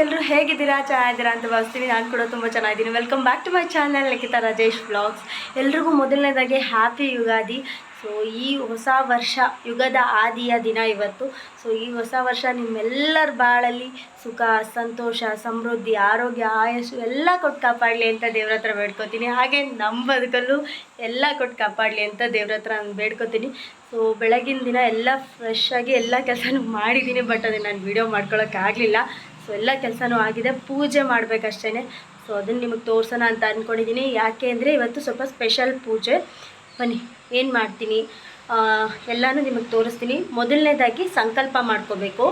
ಎಲ್ಲರೂ ಹೇಗಿದ್ದೀರಾ? ಚೆನ್ನಾಗಿದ್ದೀರಾ ಅಂತ ಭಾವಿಸ್ತೀನಿ. ನಾನು ಕೂಡ ತುಂಬ ಚೆನ್ನಾಗಿದ್ದೀನಿ. Welcome back to my channel Nikhita Rajesh vlogs. ಎಲ್ರಿಗೂ ಮೊದಲನೇದಾಗಿ ಹ್ಯಾಪಿ ಯುಗಾದಿ. ಸೊ ಈ ಹೊಸ ವರ್ಷ ಯುಗದ ಆದಿಯ ದಿನ ಇವತ್ತು. ಸೊ ಈ ಹೊಸ ವರ್ಷ ನಿಮ್ಮೆಲ್ಲರ ಬಾಳಲ್ಲಿ ಸುಖ, ಸಂತೋಷ, ಸಮೃದ್ಧಿ, ಆರೋಗ್ಯ, ಆಯಸ್ಸು ಎಲ್ಲ ಕೊಟ್ಟು ಕಾಪಾಡಲಿ ಅಂತ ದೇವ್ರ ಹತ್ರ ಬೇಡ್ಕೊತೀನಿ. ಹಾಗೆ ನಮ್ಮ ಬದುಕಲ್ಲೂ ಎಲ್ಲ ಕೊಟ್ಟು ಕಾಪಾಡಲಿ ಅಂತ ದೇವ್ರ ಹತ್ರ ನಾನು ಬೇಡ್ಕೊತೀನಿ. ಸೊ ಬೆಳಗಿನ ದಿನ ಎಲ್ಲ ಫ್ರೆಶ್ ಆಗಿ ಎಲ್ಲ ಕೆಲಸನೂ ಮಾಡಿದ್ದೀನಿ. ಬಟ್ ಅದನ್ನು ನಾನು ವೀಡಿಯೋ ಮಾಡ್ಕೊಳ್ಳೋಕ್ಕಾಗಲಿಲ್ಲ. ಸೊ ಎಲ್ಲ ಕೆಲಸನೂ ಆಗಿದೆ. ಪೂಜೆ ಮಾಡಬೇಕಷ್ಟೇ. ಸೊ ಅದನ್ನು ನಿಮಗೆ ತೋರಿಸೋಣ ಅಂತ ಅಂದ್ಕೊಂಡಿದ್ದೀನಿ. ಯಾಕೆ ಅಂದರೆ ಇವತ್ತು ಸ್ವಲ್ಪ ಸ್ಪೆಷಲ್ ಪೂಜೆ. ಬನ್ನಿ ಏನು ಮಾಡ್ತೀನಿ ಎಲ್ಲನೂ ನಿಮಗೆ ತೋರಿಸ್ತೀನಿ. ಮೊದಲನೇದಾಗಿ ಸಂಕಲ್ಪ ಮಾಡ್ಕೋಬೇಕು.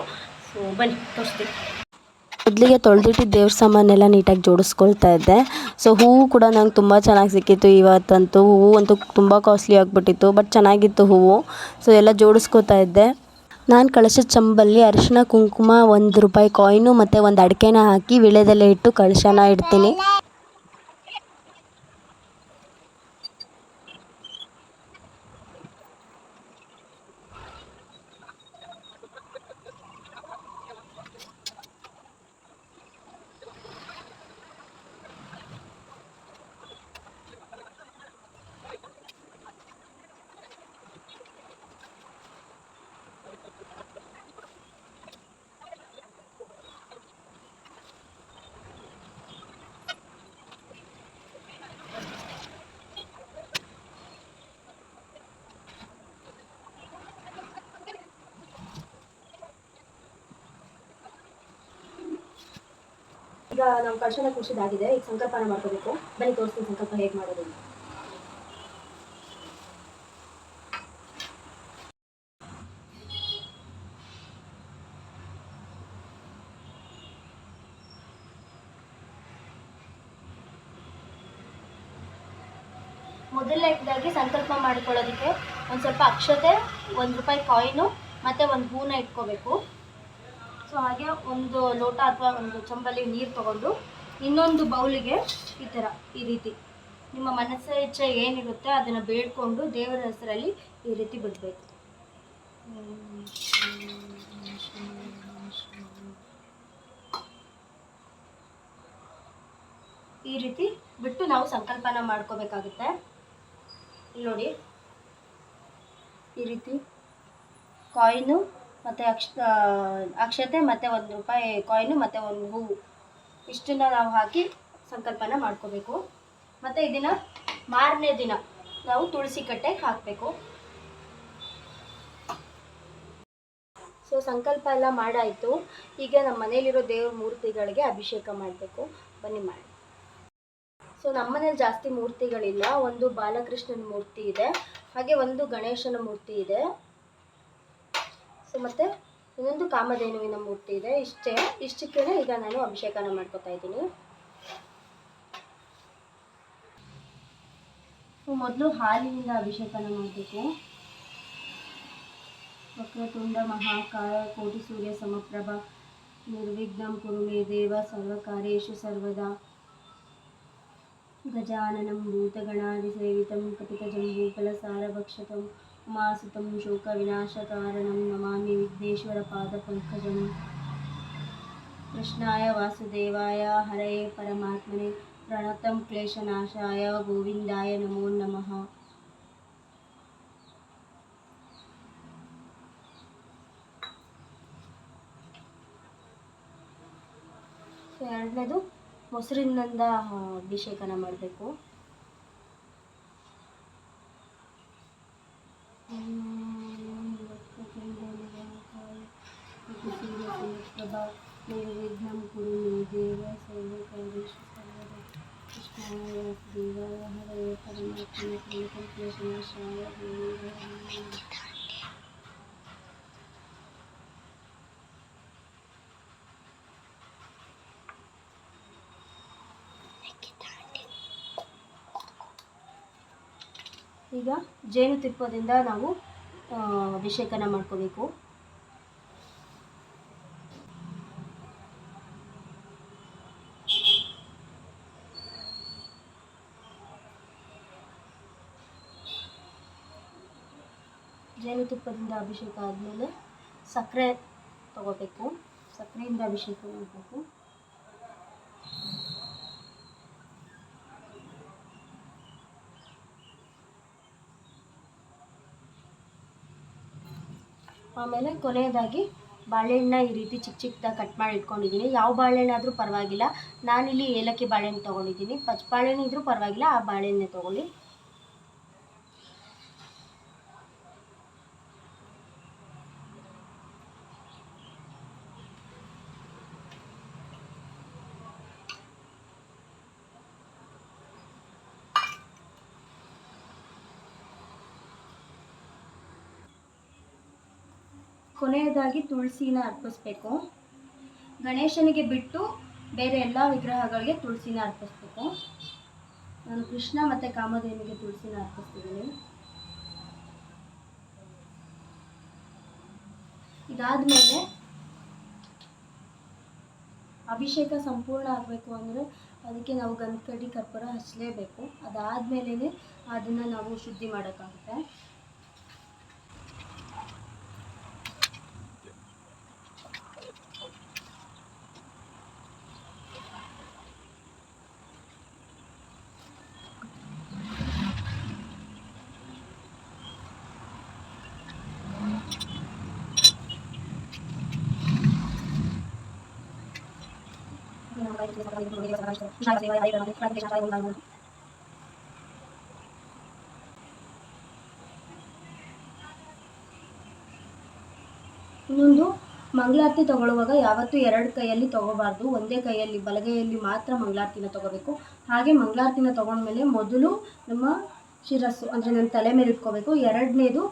ಸೊ ಬನ್ನಿ ತೋರಿಸ್ತೀನಿ. ಮೊದಲಿಗೆ ತೊಳೆದಿಟ್ಟು ದೇವ್ರ ಸಾಮಾನೆಲ್ಲ ನೀಟಾಗಿ ಜೋಡಿಸ್ಕೊಳ್ತಾ ಇದ್ದೆ. ಸೊ ಹೂವು ಕೂಡ ನಂಗೆ ತುಂಬ ಚೆನ್ನಾಗಿ ಸಿಕ್ಕಿತ್ತು ಇವತ್ತಂತೂ. ಹೂವು ಅಂತೂ ತುಂಬ ಕಾಸ್ಟ್ಲಿ ಆಗಿಬಿಟ್ಟಿತ್ತು, ಬಟ್ ಚೆನ್ನಾಗಿತ್ತು ಹೂವು. ಸೊ ಎಲ್ಲ ಜೋಡಿಸ್ಕೋತಾ ಇದ್ದೆ. ನಾನು ಕಳಶದ ಚಂಬಲ್ಲಿ ಅರಿಶಿನ, ಕುಂಕುಮ, ₹1 ಕಾಯಿನು ಮತ್ತು ಒಂದು ಅಡಿಕೆನ ಹಾಕಿ ವಿಳೆದೆಲೆ ಇಟ್ಟು ಕಳಶನ ಇಡ್ತೀನಿ. ಈಗ ನಾವು ಕಳಶನ ಕೂರಿಸಿದಾಗಿದೆ. ಈಗ ಸಂಕಲ್ಪನ ಮಾಡ್ಕೋಬೇಕು. ಬನ್ನಿ ತೋರಿಸ್ತೀನಿ ಸಂಕಲ್ಪ ಹೇಗೆ ಮಾಡೋದು. ಮೊದಲನೇದಾಗಿ ಸಂಕಲ್ಪ ಮಾಡ್ಕೊಳ್ಳೋದಕ್ಕೆ ಒಂದು ಸ್ವಲ್ಪ ಅಕ್ಷತೆ, ₹1 ಕಾಯಿನು ಮತ್ತು ಒಂದು ಹೂನ ಇಟ್ಕೋಬೇಕು. ಸೊ ಹಾಗೆ ಒಂದು ಲೋಟ ಅಥವಾ ಒಂದು ಚಂಬಲ್ಲಿ ನೀರು ತೊಗೊಂಡು ಇನ್ನೊಂದು ಬೌಲಿಗೆ ಈ ಥರ ಈ ರೀತಿ ನಿಮ್ಮ ಮನಸ್ಸು ಇಚ್ಛೆ ಏನಿರುತ್ತೆ ಅದನ್ನು ಬೇಡ್ಕೊಂಡು ದೇವರ ಹೆಸರಲ್ಲಿ ಈ ರೀತಿ ಬಿಡಬೇಕು. ಈ ರೀತಿ ಬಿಟ್ಟು ನಾವು ಸಂಕಲ್ಪನ ಮಾಡ್ಕೋಬೇಕಾಗುತ್ತೆ. ಇಲ್ಲಿ ನೋಡಿ, ಈ ರೀತಿ ಕಾಯಿನು ಮತ್ತು ಅಕ್ಷತೆ ಮತ್ತು ₹1 ಕಾಯಿನು ಮತ್ತು ಒಂದು ಹೂವು ಇಷ್ಟನ್ನು ನಾವು ಹಾಕಿ ಸಂಕಲ್ಪನ ಮಾಡ್ಕೋಬೇಕು. ಮತ್ತು ಇದನ್ನು ಮಾರನೇ ದಿನ ನಾವು ತುಳಸಿ ಕಟ್ಟೆಗೆ ಹಾಕಬೇಕು. ಸೊ ಸಂಕಲ್ಪ ಎಲ್ಲ ಮಾಡಾಯಿತು. ಈಗ ನಮ್ಮ ಮನೇಲಿರೋ ದೇವ್ರ ಮೂರ್ತಿಗಳಿಗೆ ಅಭಿಷೇಕ ಮಾಡಬೇಕು. ಬನ್ನಿ ಮಾಡಿ. ಸೊ ನಮ್ಮ ಮನೇಲಿ ಜಾಸ್ತಿ ಮೂರ್ತಿಗಳಿಲ್ಲ. ಒಂದು ಬಾಲಕೃಷ್ಣನ ಮೂರ್ತಿ ಇದೆ, ಹಾಗೆ ಒಂದು ಗಣೇಶನ ಮೂರ್ತಿ ಇದೆ. ಸೊ ಮತ್ತು ಇನ್ನೊಂದು ಕಾಮಧೇನುವಿನ ಮೂರ್ತಿ ಇದೆ. ಇಷ್ಟಕ್ಕೇ ಈಗ ನಾನು ಅಭಿಷೇಕನ ಮಾಡ್ಕೊತಾ ಇದ್ದೀನಿ. ಮೊದಲು ಹಾಲಿನಿಂದ ಅಭಿಷೇಕನ ಮಾಡಬೇಕು. ವಕ್ರತುಂಡ ಮಹಾಕಾಯ ಕೋಟಿ ಸೂರ್ಯ ಸಮಪ್ರಭ ನಿರ್ವಿಘ್ನಂ ಕುರು ಮೇ ದೇವ ಸರ್ವಕಾರ್ಯೇಷು ಸರ್ವದಾ ಗಜಾನನಂ ಭೂತಗಣಾದಿಸೇವಿತಂ ಕಪಿತಜಂಬೂಫಲಸಾರಭಕ್ಷತಂ ಉಮಾಸುತಂ ಶೋಕವಿನಾಶಕಾರಣಂ ನಮಾಮಿ ವಿಘ್ನೇಶ್ವರ ಪಾದಪಂಕಜಂ. ಕೃಷ್ಣಾಯ ವಾಸುದೇವಾಯ ಹರಯೇ ಪರಮಾತ್ಮನೆ ಪ್ರಣತಂ ಕ್ಲೇಶನಾಶಾಯ ಗೋವಿಂದಾಯ ನಮೋ ನಮಃ. ಎರಡನೇದು ಮೊಸರಿನಿಂದ ಅಭಿಷೇಕನ ಮಾಡಬೇಕು. ನಿರ್ವಿಘ್ನಂ ಕುರು ಮೇ ದೇವ ಸರ್ವಕಾರ್ಯೇಷು ಸರ್ವದಾ ಕೃಷ್ಣಾಯ ವಾಸುದೇವಾಯ ಹರಯೇ ಪರಮಾತ್ಮನೆ ಪ್ರಣತಂ ಕ್ಲೇಶನಾಶಾಯ ಗೋವಿಂದಾಯ ನಮೋ ನಮಃ. ಈಗ ಜೇನುತುಪ್ಪದಿಂದ ನಾವು ಅಭಿಷೇಕನ ಮಾಡ್ಕೋಬೇಕು. ಜೇನುತುಪ್ಪದಿಂದ ಅಭಿಷೇಕ ಆದಮೇಲೆ ಸಕ್ಕರೆ ತಗೋಬೇಕು. ಸಕ್ಕರೆಯಿಂದ ಅಭಿಷೇಕ ಮಾಡಬೇಕು. ಆಮೇಲೆ ಕೊನೆಯದಾಗಿ ಬಾಳೆಹಣ್ಣು ಈ ರೀತಿ ಚಿಕ್ಕ ಚಿಕ್ಕದಾಗಿ ಕಟ್ ಮಾಡಿ ಇಟ್ಕೊಂಡಿದ್ದೀನಿ. ಯಾವ ಬಾಳೆಹಣ್ಣಾದರೂ ಪರವಾಗಿಲ್ಲ, ನಾನಿಲ್ಲಿ ಏಲಕ್ಕಿ ಬಾಳೆಹಣ್ಣು ತೊಗೊಂಡಿದ್ದೀನಿ. ಪಚ್ಚ ಬಾಳೆಹಣ್ಣು ಇದ್ದರೂ ಪರವಾಗಿಲ್ಲ, ಆ ಬಾಳೆಹಣ್ಣೆ ತೊಗೊಳ್ಳಿ. ಕೊನೆಯದಾಗಿ ತುಳಸಿನ ಅರ್ಪಿಸ್ಬೇಕು. ಗಣೇಶನಿಗೆ ಬಿಟ್ಟು ಬೇರೆ ಎಲ್ಲ ವಿಗ್ರಹಗಳಿಗೆ ತುಳಸಿನ ಅರ್ಪಿಸ್ಬೇಕು. ನಾನು ಕೃಷ್ಣ ಮತ್ತು ಕಾಮಧೇನಿಗೆ ತುಳಸಿನ ಅರ್ಪಿಸ್ತಿದ್ದೀನಿ. ಇದಾದಮೇಲೆ ಅಭಿಷೇಕ ಸಂಪೂರ್ಣ ಆಗಬೇಕು ಅಂದರೆ ಅದಕ್ಕೆ ನಾವು ಗಂಧಕಡ್ಡಿ ಕರ್ಪೂರ ಹಚ್ಚಲೇಬೇಕು. ಅದಾದಮೇಲೆ ಅದನ್ನು ನಾವು ಶುದ್ಧಿ ಮಾಡೋಕ್ಕಾಗುತ್ತೆ. ಇನ್ನೊಂದು, ಮಂಗಳಾರತಿ ತಗೊಳ್ಳುವಾಗ ಯಾವತ್ತೂ ಎರಡು ಕೈಯಲ್ಲಿ ತಗೋಬಾರ್ದು. ಒಂದೇ ಕೈಯಲ್ಲಿ, ಬಲಗೈಯಲ್ಲಿ ಮಾತ್ರ ಮಂಗಳಾರತಿನ ತಗೋಬೇಕು. ಹಾಗೆ ಮಂಗಳಾರತಿನ ತಗೊಂಡ್ಮೇಲೆ ಮೊದಲು ನಮ್ಮ ಶಿರಸ್ಸು ಅಂದರೆ ನಮ್ಮ ತಲೆ ಮೇಲೆ ಇಟ್ಕೋಬೇಕು. ಎರಡನೇದು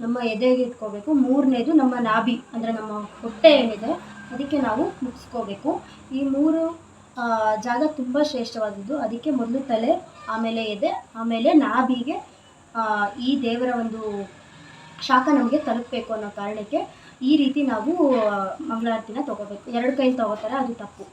ನಮ್ಮ ಎದೆಗೆ ಇಟ್ಕೋಬೇಕು. ಮೂರನೇದು ನಮ್ಮ ನಾಭಿ ಅಂದರೆ ನಮ್ಮ ಹೊಟ್ಟೆ ಏನಿದೆ ಅದಕ್ಕೆ ನಾವು ಮುಗಿಸ್ಕೋಬೇಕು. ಈ ಮೂರು ಜಾಗ ತುಂಬ ಶ್ರೇಷ್ಠವಾದದ್ದು. ಅದಕ್ಕೆ ಮೊದಲು ತಲೆ, ಆಮೇಲೆ ಎದೆ, ಆಮೇಲೆ ನಾಭಿಗೆ ಈ ದೇವರ ಒಂದು ಶಾಖ ನಮಗೆ ತಲುಪಬೇಕು ಅನ್ನೋ ಕಾರಣಕ್ಕೆ ಈ ರೀತಿ ನಾವು ಮಂಗಳಾರತಿನ ತಗೋಬೇಕು. ಎರಡು ಕೈಲಿ ತಗೋತಾರೆ, ಅದು ತಪ್ಪು.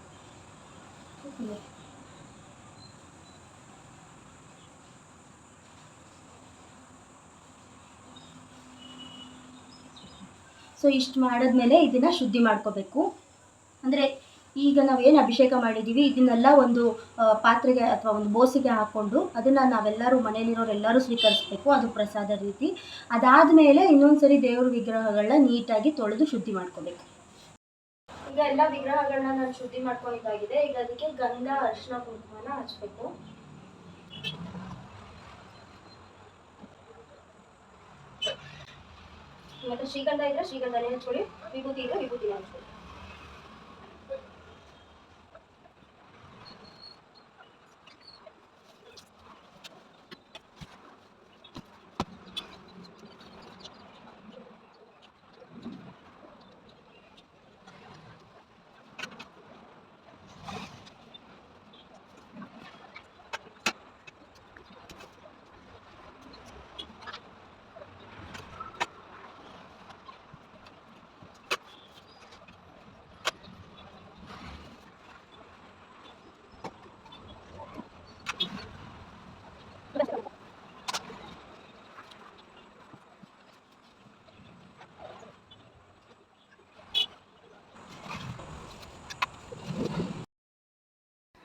ಸೊ ಇಷ್ಟು ಮಾಡಿದ್ಮೇಲೆ ಇದನ್ನು ಶುದ್ಧಿ ಮಾಡ್ಕೋಬೇಕು. ಅಂದರೆ ಈಗ ನಾವೇನು ಅಭಿಷೇಕ ಮಾಡಿದ್ದೀವಿ ಇದನ್ನೆಲ್ಲ ಒಂದು ಪಾತ್ರೆಗೆ ಅಥವಾ ಒಂದು ಬೋಸಿಗೆ ಹಾಕ್ಕೊಂಡು ಅದನ್ನು ನಾವೆಲ್ಲರೂ ಮನೆಯಲ್ಲಿರೋರೆಲ್ಲರೂ ಸ್ವೀಕರಿಸಬೇಕು. ಅದು ಪ್ರಸಾದ ರೀತಿ. ಅದಾದಮೇಲೆ ಇನ್ನೊಂದು ಸರಿ ದೇವ್ರ ವಿಗ್ರಹಗಳನ್ನ ನೀಟಾಗಿ ತೊಳೆದು ಶುದ್ಧಿ ಮಾಡ್ಕೋಬೇಕು. ಈಗ ಎಲ್ಲ ವಿಗ್ರಹಗಳನ್ನ ನಾನು ಶುದ್ಧಿ ಮಾಡ್ಕೊಂಡಿದ್ದಾಗಿದೆ. ಈಗ ಅದಕ್ಕೆ ಗಂಧ, ಅರಿಶಿನ, ಕುಂಕುಮನ ಹಚ್ಚಬೇಕು. ಮತ್ತು ಶ್ರೀಗಂಧ ಇದ್ದರೆ ಶ್ರೀಗಂಧನೇ ಹಚ್ಕೊಳ್ಳಿ, ವಿಭೂತಿ ಇದ್ದರೆ ವಿಭೂತಿನೇ ಹಚ್ಕೊಳ್ಳಿ.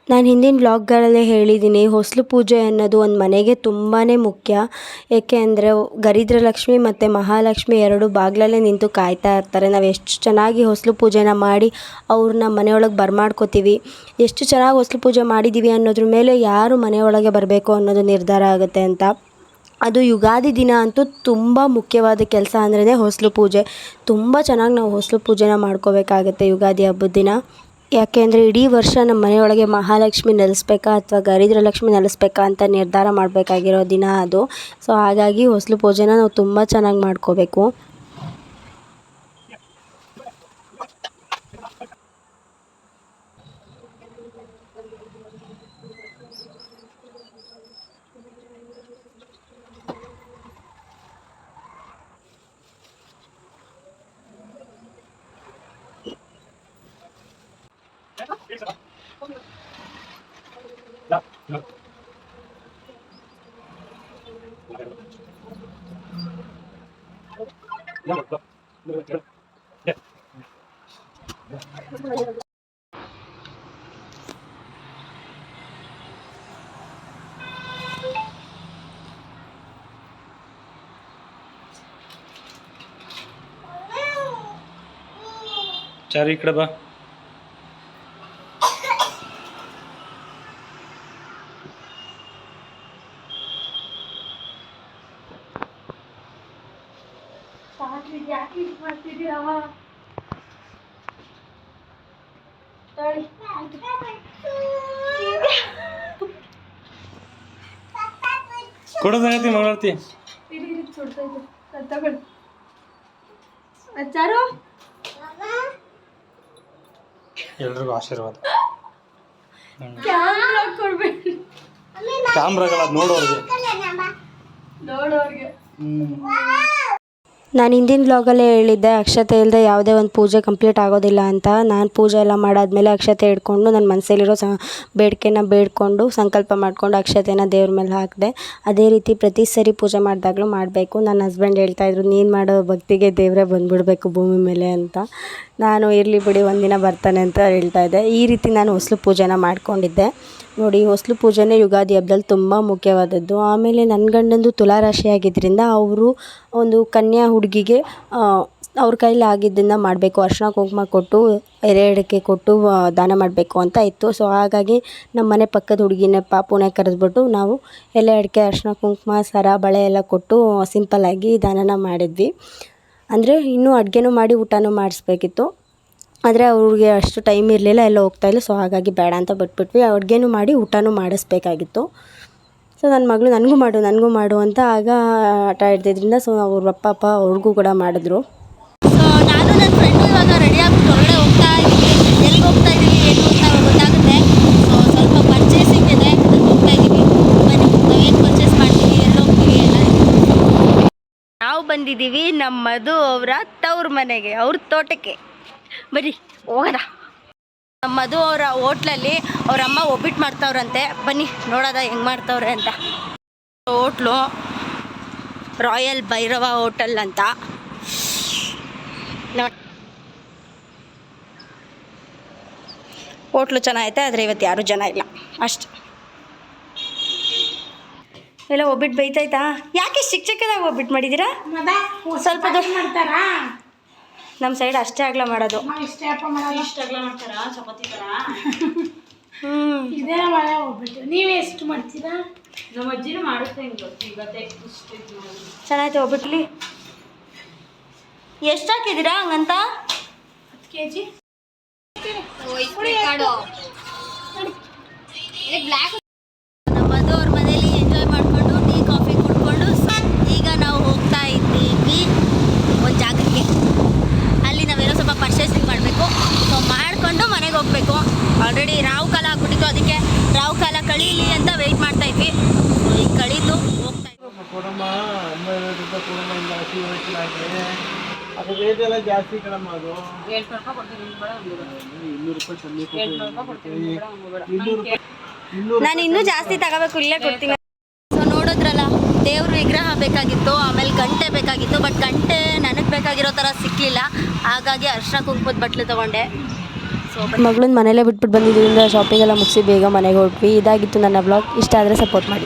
ನಾನು ಹಿಂದಿನ ವ್ಲಾಗ್ಗಳಲ್ಲೇ ಹೇಳಿದ್ದೀನಿ, ಹೊಸಲು ಪೂಜೆ ಅನ್ನೋದು ಒಂದು ಮನೆಗೆ ತುಂಬಾ ಮುಖ್ಯ. ಏಕೆ ಅಂದರೆ ಗರಿದ್ರ ಲಕ್ಷ್ಮಿ ಮತ್ತು ಮಹಾಲಕ್ಷ್ಮಿ ಎರಡು ಬಾಗಿಲಲ್ಲೇ ನಿಂತು ಕಾಯ್ತಾ ಇರ್ತಾರೆ. ನಾವು ಎಷ್ಟು ಚೆನ್ನಾಗಿ ಹೊಸಲು ಪೂಜೆನ ಮಾಡಿ ಅವ್ರನ್ನ ಮನೆಯೊಳಗೆ ಬರ್ಮಾಡ್ಕೋತೀವಿ. ಎಷ್ಟು ಚೆನ್ನಾಗಿ ಹೊಸಲು ಪೂಜೆ ಮಾಡಿದ್ದೀವಿ ಅನ್ನೋದ್ರ ಮೇಲೆ ಯಾರು ಮನೆಯೊಳಗೆ ಬರಬೇಕು ಅನ್ನೋದು ನಿರ್ಧಾರ ಆಗುತ್ತೆ ಅಂತ. ಅದು ಯುಗಾದಿ ದಿನ ಅಂತೂ ತುಂಬ ಮುಖ್ಯವಾದ ಕೆಲಸ ಅಂದ್ರೇ ಹೊಸಲು ಪೂಜೆ. ತುಂಬ ಚೆನ್ನಾಗಿ ನಾವು ಹೊಸಲು ಪೂಜೆನ ಮಾಡ್ಕೋಬೇಕಾಗತ್ತೆ ಯುಗಾದಿ ಹಬ್ಬದ ದಿನ. ಯಾಕೆಂದರೆ ಇಡೀ ವರ್ಷ ನಮ್ಮ ಮನೆಯೊಳಗೆ ಮಹಾಲಕ್ಷ್ಮಿ ನೆಲೆಸ್ಬೇಕಾ ಅಥವಾ ಗರಿದ್ರ ಲಕ್ಷ್ಮಿ ನೆಲೆಸ್ಬೇಕಾ ಅಂತ ನಿರ್ಧಾರ ಮಾಡಬೇಕಾಗಿರೋ ದಿನ ಅದು. ಸೊ ಹಾಗಾಗಿ ಹೊಸಲು ಪೂಜೆನ ನಾವು ತುಂಬ ಚೆನ್ನಾಗಿ ಮಾಡ್ಕೋಬೇಕು. ಚಾರು ಈ ಕಡೆ ಬಾ. ಕೊಡೋದಾಗತಿ ಮಗಳಾರ್ತಿ. ಚಾರು ಎಲ್ರಿಗೂ ಆಶೀರ್ವಾದ. ಕ್ಯಾಮ್ರಾ ಕೊಡ್ಬೇಡಿ ಕ್ಯಾಮ್ರಾಗಳ ನೋಡೋರಿಗೆ. ನಾನು ಹಿಂದಿನ ಬ್ಲಾಗಲ್ಲೇ ಹೇಳಿದ್ದೆ ಅಕ್ಷತೆ ಇಲ್ಲದೆ ಯಾವುದೇ ಒಂದು ಪೂಜೆ ಕಂಪ್ಲೀಟ್ ಆಗೋದಿಲ್ಲ ಅಂತ. ನಾನು ಪೂಜೆ ಎಲ್ಲ ಮಾಡಾದ್ಮೇಲೆ ಅಕ್ಷತೆ ಹಿಡ್ಕೊಂಡು ನನ್ನ ಮನಸ್ಸಲ್ಲಿರೋ ಬೇಡಿಕೆನ ಬೇಡಿಕೊಂಡು ಸಂಕಲ್ಪ ಮಾಡಿಕೊಂಡು ಅಕ್ಷತೆನ ದೇವ್ರ ಮೇಲೆ ಹಾಕಿದೆ. ಅದೇ ರೀತಿ ಪ್ರತಿ ಸರಿ ಪೂಜೆ ಮಾಡಿದಾಗಲೂ ಮಾಡಬೇಕು. ನನ್ನ ಹಸ್ಬೆಂಡ್ ಹೇಳ್ತಾಯಿದ್ರು, ನೀನು ಮಾಡೋ ಭಕ್ತಿಗೆ ದೇವರೇ ಬಂದುಬಿಡ್ಬೇಕು ಭೂಮಿ ಮೇಲೆ ಅಂತ. ನಾನು ಇರಲಿ ಬಿಡಿ ಒಂದಿನ ಬರ್ತಾನೆ ಅಂತ ಹೇಳ್ತಾಯಿದ್ದೆ. ಈ ರೀತಿ ನಾನು ಹೊಸ್ಲು ಪೂಜೆನ ಮಾಡ್ಕೊಂಡಿದ್ದೆ. ನೋಡಿ, ಹೊಸ್ಲು ಪೂಜೆನೇ ಯುಗಾದಿ ಹಬ್ಬದಲ್ಲಿ ತುಂಬ ಮುಖ್ಯವಾದದ್ದು. ಆಮೇಲೆ ನನ್ನ ಗಂಡಂದು ತುಲಾರಾಶಿ ಆಗಿದ್ದರಿಂದ ಅವರು ಒಂದು ಕನ್ಯಾ ಹುಡುಗಿಗೆ ಅವ್ರ ಕೈಲಿ ಆಗಿದ್ದನ್ನು ಮಾಡಬೇಕು, ಅರಿಶಿನ ಕುಂಕುಮ ಕೊಟ್ಟು ಎರೆ ಅಡಿಕೆ ಕೊಟ್ಟು ದಾನ ಮಾಡಬೇಕು ಅಂತ ಇತ್ತು. ಸೊ ಹಾಗಾಗಿ ನಮ್ಮ ಮನೆ ಪಕ್ಕದ ಹುಡುಗಿನೇ ಪಾಪುನೇ ಕರೆದ್ಬಿಟ್ಟು ನಾವು ಎಲೆ ಅಡಿಕೆ, ಅರಿಶಿನ ಕುಂಕುಮ, ಸರ, ಬಳೆ ಎಲ್ಲ ಕೊಟ್ಟು ಸಿಂಪಲ್ಲಾಗಿ ದಾನನ ಮಾಡಿದ್ವಿ. ಅಂದರೆ ಇನ್ನೂ ಅಡುಗೆನೂ ಮಾಡಿ ಊಟನೂ ಮಾಡಿಸ್ಬೇಕಿತ್ತು. ಆದರೆ ಅವ್ರಿಗೆ ಅಷ್ಟು ಟೈಮ್ ಇರಲಿಲ್ಲ, ಎಲ್ಲ ಹೋಗ್ತಾಯಿಲ್ಲ. ಸೊ ಹಾಗಾಗಿ ಬೇಡ ಅಂತ ಬಿಟ್ಬಿಟ್ವಿ. ಅಡುಗೆನೂ ಮಾಡಿ ಊಟನೂ ಮಾಡಿಸ್ಬೇಕಾಗಿತ್ತು. ಸೊ ನನ್ನ ಮಗಳು ನನಗೂ ಮಾಡು ಅಂತ ಆಗ ಆಟ ಹಿಡ್ದಿದ್ರಿಂದ ಸೊ ಅವ್ರ ಅಪ್ಪ ಅವ್ರಿಗೂ ಕೂಡ ಮಾಡಿದ್ರು. ಸೊ ನಾನು ನನ್ನ ಫ್ರೆಂಡು ಇವಾಗ ರೆಡಿ ಆಗ್ಬಿಟ್ಟು ಹೊರಗಡೆ ಹೋಗ್ತಾ ಇದ್ದೀವಿ. ಎಲ್ಲಿಗೆ ಹೋಗ್ತಾ ಇದ್ದೀವಿ ಏನು ಅಂತ ಗೊತ್ತಾಗುತ್ತೆ. ಸೊ ಸ್ವಲ್ಪ ಪರ್ಚೇಸಿಂಗ್ ಇದೆ, ಅದಕ್ಕೆ ಹೋಗ್ತಾ ಇದ್ದೀವಿ. ಬನ್ನಿ, ನಾವೇನು ಪರ್ಚೇಸ್ ಮಾಡ್ತೀವಿ, ಎಲ್ಲಿ ಹೋಗ್ತೀವಿ ಎಲ್ಲ. ನಾವು ಬಂದಿದ್ದೀವಿ ನಮ್ಮ ಮಧು ಅವರ ತವ್ರ ಮನೆಗೆ, ಅವ್ರ ತೋಟಕ್ಕೆ. ಬನ್ನಿ ಹೋಗೋಣ. ನಮ್ಮ ಮಧು ಅವರ ಹೋಟ್ಲಲ್ಲಿ ಅವ್ರ ಅಮ್ಮ ಒಬ್ಬಿಟ್ಟು ಮಾಡ್ತಾವ್ರಂತೆ. ಬನ್ನಿ ನೋಡೋದ ಹೆಂಗೆ ಮಾಡ್ತಾವ್ರೆ ಅಂತ. ಹೋಟ್ಲು ರಾಯಲ್ ಭೈರವ ಹೋಟೆಲ್ ಅಂತ ನೋಡಿ. ಹೋಟ್ಲು ಚೆನ್ನಾಗೈತೆ, ಆದರೆ ಇವತ್ತು ಯಾರೂ ಜನ ಇಲ್ಲ ಅಷ್ಟು. ಎಲ್ಲ ಒಬ್ಬಿಟ್ಟು ಬೈತಾಯ್ತಾ? ಯಾಕೆ ಚಿಕ್ಕದಾಗಿ ಒಬ್ಬಿಟ್ಟು ಮಾಡಿದ್ದೀರಾ? ಸ್ವಲ್ಪ ದೊಡ್ಡ ಮಾಡ್ತಾರಾ? ನಮ್ಮ ಸೈಡ್ ಅಷ್ಟೇ ಆಗಲ ಮಾಡೋದು. ಇದೇ ಮಳೆ ಹೋಗ್ಬಿಟ್ಟು ನೀವೇ ಎಷ್ಟು ಮಾಡ್ತೀರಾ? ನಮ್ಮ ಅಜ್ಜಿನೂ ಮಾಡುತ್ತೆ. ಚೆನ್ನಾಯ್ತು ಹೋಗ್ಬಿಟ್ಲಿ. ಎಷ್ಟು ಹಾಕಿದ್ದೀರಾ ಹಂಗಂತ? 10 kg. ನಮ್ಮ ಮಧು ಅವ್ರ ಮನೇಲಿ ಎಂಜಾಯ್ ಮಾಡಿಕೊಂಡು ಟೀ ಕಾಫಿ ಕುಡ್ಕೊಂಡು ಈಗ ನಾವು ಹೋಗ್ತಾ ಇದ್ದೀವಿ ಒಂದು ಜಾಗಕ್ಕೆ. ಅಲ್ಲಿ ನಾವೇನೋ ಸ್ವಲ್ಪ ಪರ್ಚೇಸಿಂಗ್ ಮಾಡಬೇಕು. ಸೊ ಮಾಡಿಕೊಂಡು ಮನೆಗೆ ಹೋಗಬೇಕು. ಆಲ್ರೆಡಿ ರಾವು ಕಾಲ ಆಗ್ಬಿಟ್ಟಿತ್ತು, ಅದಕ್ಕೆ ರಾವು ಕಾಲ ಕಳೀಲಿ ಅಂತ ವೆಯ್ಟ್ ಮಾಡ್ತಾ ಇದ್ವಿ. ಸೊ ಈಗ ಕಳೀತು ಹೋಗ್ತಾ ಇದ್ವಿ. ಅದು ರೇಟ್ ಎಲ್ಲ ಜಾಸ್ತಿ ಕಣಮ್ಮ. ಅದು 700 ರೂಪಾಯಿ. ನಾನು ಇನ್ನೂ ಜಾಸ್ತಿ ತಗೋಬೇಕು, ಇಲ್ಲೇ ಕೊಡ್ತೀನಿ. ಸೊ ನೋಡಿದ್ರಲ್ಲ, ದೇವ್ರ ವಿಗ್ರಹ ಬೇಕಾಗಿತ್ತು, ಆಮೇಲೆ ಗಂಟೆ ಬೇಕಾಗಿತ್ತು. ಬಟ್ ಗಂಟೆ ನನಗೆ ಬೇಕಾಗಿರೋ ಥರ ಸಿಕ್ಕಲಿಲ್ಲ. ಹಾಗಾಗಿ ಅರಿಶಿನ ಕುಂಕುಮದ ಬಟ್ಲು ತೊಗೊಂಡೆ. ಸೊ ಮಗಳನ್ನ ಮನೇಲೇ ಬಿಟ್ಬಿಟ್ಟು ಬಂದಿದ್ದರಿಂದ ಶಾಪಿಂಗ್ ಎಲ್ಲ ಮುಗಿಸಿ ಬೇಗ ಮನೆಗೆ ಹೊರಟ್ವಿ. ಇದಾಗಿತ್ತು ನನ್ನ ಬ್ಲಾಗ್. ಇಷ್ಟ ಆದರೆ ಸಪೋರ್ಟ್ ಮಾಡಿ.